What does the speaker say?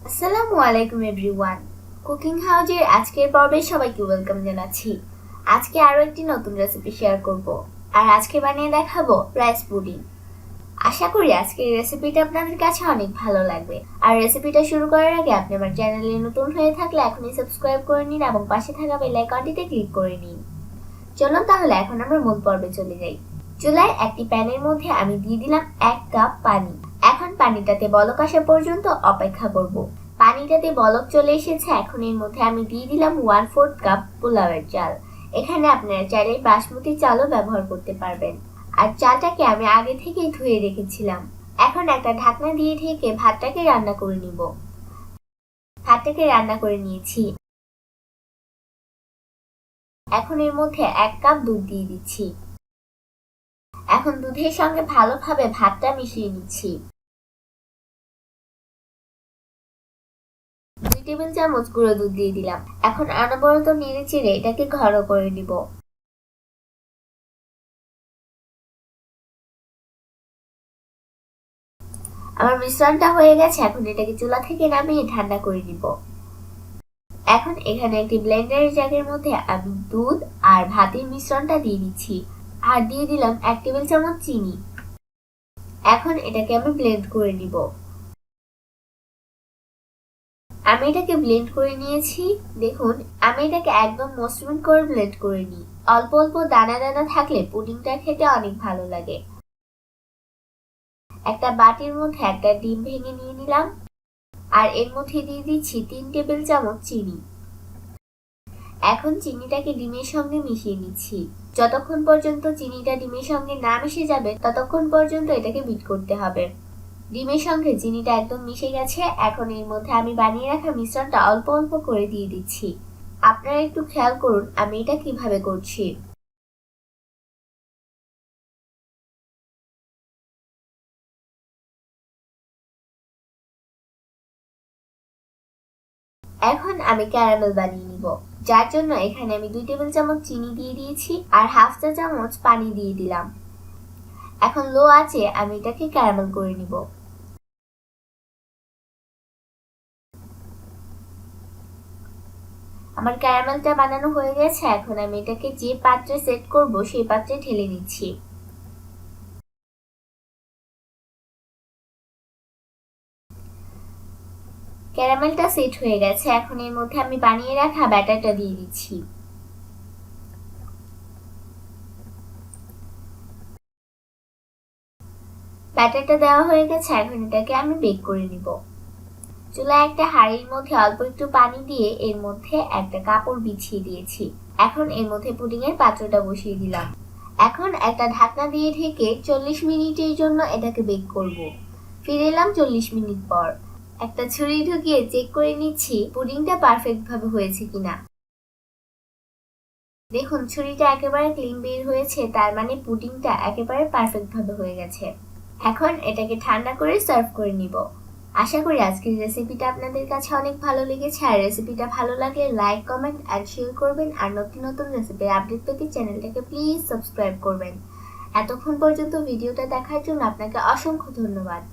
আসসালামু আলাইকুম everyone. Cooking হাউজের আজকের পর্বে সবাইকে ওয়েলকাম জানাচ্ছি। আজকে আরো একটি নতুন রেসিপি শেয়ার করব, আর আজকে বানিয়ে দেখাবো রাইস পুডিং। আশা করি আজকের এই রেসিপিটা আপনাদের কাছে অনেক ভালো লাগবে। আর রেসিপিটা শুরু করার আগে আপনি আমার চ্যানেলে নতুন হয়ে থাকলে এখনই সাবস্ক্রাইব করে নিন এবং পাশে থাকা বেল আইকনটিতে ক্লিক করে নিন। চলুন তাহলে এখন আমরা মূল পর্বে চলে যাই। চুলায় একটি প্যানের মধ্যে আমি দিয়ে দিলাম 1 কাপ পানি। এখন পানিটাতে বলক আসা পর্যন্ত অপেক্ষা করব। পানিটাতে বলক চলে এসেছে, এখন এর মধ্যে আমি দিয়ে দিলাম 1/4 কাপ পোলাওয়ের চাল। এখানে আপনারা চাইলে বাসমতি চালও ব্যবহার করতে পারবেন। আর চালটাকে আমি আগে থেকেই ধুয়ে রেখেছিলাম। এখন একটা ঢাকনা দিয়ে ঢেকে ভাতটাকে রান্না করে নিব। ভাতটাকে রান্না করে নিয়েছি। এখন এর মধ্যে 1 কাপ দুধ দিয়ে দিচ্ছি। এখন দুধের সঙ্গে ভালোভাবে ভাতটা মিশিয়ে নিচ্ছি। 2 টেবিল চামচ গুঁড়ো দুধ দিয়ে দিলাম। এখন অনবরত নেড়ে চেড়ে এটাকে ঘন করে নিব। আমার মিশ্রণটা হয়ে গেছে, এখন এটাকে চুলা থেকে নামিয়ে ঠান্ডা করে নিব। এখন এখানে একটি ব্লেন্ডারের জারের মধ্যে আমি দুধ আর ভাতের মিশ্রণটা দিয়ে দিচ্ছি, আর দিয়ে দিলাম 1 টেবিল চামচ চিনি। এখন এটাকে আমি ব্লেন্ড করে নিব। আমি এটাকে ব্লেন্ড করে নিয়েছি। দেখুন, আমি এটাকে একদম মসৃণ করে ব্লেন্ড করে নিই। অল্প অল্প দানা দানা থাকলে পুডিংটা খেতে অনেক ভালো লাগে। একটা বাটির মধ্যে একটা ডিম ভেঙে নিয়ে নিলাম, আর এর মধ্যে দিয়ে দিচ্ছি 3 টেবিল চামচ চিনি। এখন চিনিটাকে ডিমের সঙ্গে মিশিয়ে নিচ্ছি। যতক্ষণ পর্যন্ত চিনিটা ডিমের সঙ্গে না মিশে যাবে ততক্ষণ পর্যন্ত এটাকে বিট করতে হবে। ডিমের সঙ্গে চিনিটা একদম মিশে গেছে। এখন এর মধ্যে আমি বানিয়ে রাখা মিশ্রণটা অল্প অল্প করে দিয়ে দিচ্ছি। আপনারা একটু খেয়াল করুন আমি এটা কিভাবে করছি। এখন আমি ক্যারামেল বানিয়ে নিব, যার জন্য এখানে আমি 2 টেবিল চামচ চিনি দিয়ে দিয়েছি আর হাফ চা চামচ পানি দিয়ে দিলাম। এখন লো আঁচে আমি এটাকে ক্যারামেল করে নিব। আমার ক্যারামেলটা বানানো হয়ে গেছে। এখন আমি এটাকে যে পাত্রে সেট করব সেই পাত্রে ঢেলে নিচ্ছি। ক্যারামেলটা সেট হয়ে গেছে। এখন এর মধ্যে আমি বানিয়ে রাখা ব্যাটারটা দিয়ে দিচ্ছি। ব্যাটারটা দেওয়া হয়ে গেছে। এখন এটাকে আমি বেক করে নিব। চুলায় একটা হাঁড়ির মধ্যে অল্প একটু পানি দিয়ে এর মধ্যে একটা কাপড় বিছিয়ে দিয়েছি। এখন এর মধ্যে পুডিং এর পাত্রটা বসিয়ে দিলাম। এখন একটা ঢাকনা দিয়ে ঢেকে 40 মিনিটের জন্য এটাকে বেক করব। ফিরে এলাম 40 মিনিট পর। একটা ছুরি ঢুকিয়ে চেক করে নিচ্ছি পুডিংটা পারফেক্ট ভাবে হয়েছে কিনা। দেখুন, ছুরিটা একেবারে ক্লিন বের হয়েছে, তার মানে পুডিংটা একেবারে পারফেক্ট ভাবে হয়ে গেছে। এখন এটাকে ঠান্ডা করে সার্ভ করে নিব। আশা করি আজকের রেসিপিটা আপনাদের কাছে অনেক ভালো লেগেছে। আর রেসিপিটা ভালো লাগলে লাইক, কমেন্ট এন্ড শেয়ার করবেন। আর নতুন নতুন রেসিপির আপডেট পেতে চ্যানেলটাকে প্লিজ সাবস্ক্রাইব করবেন। এতক্ষণ পর্যন্ত ভিডিওটা দেখার জন্য আপনাকে অসংখ্য ধন্যবাদ।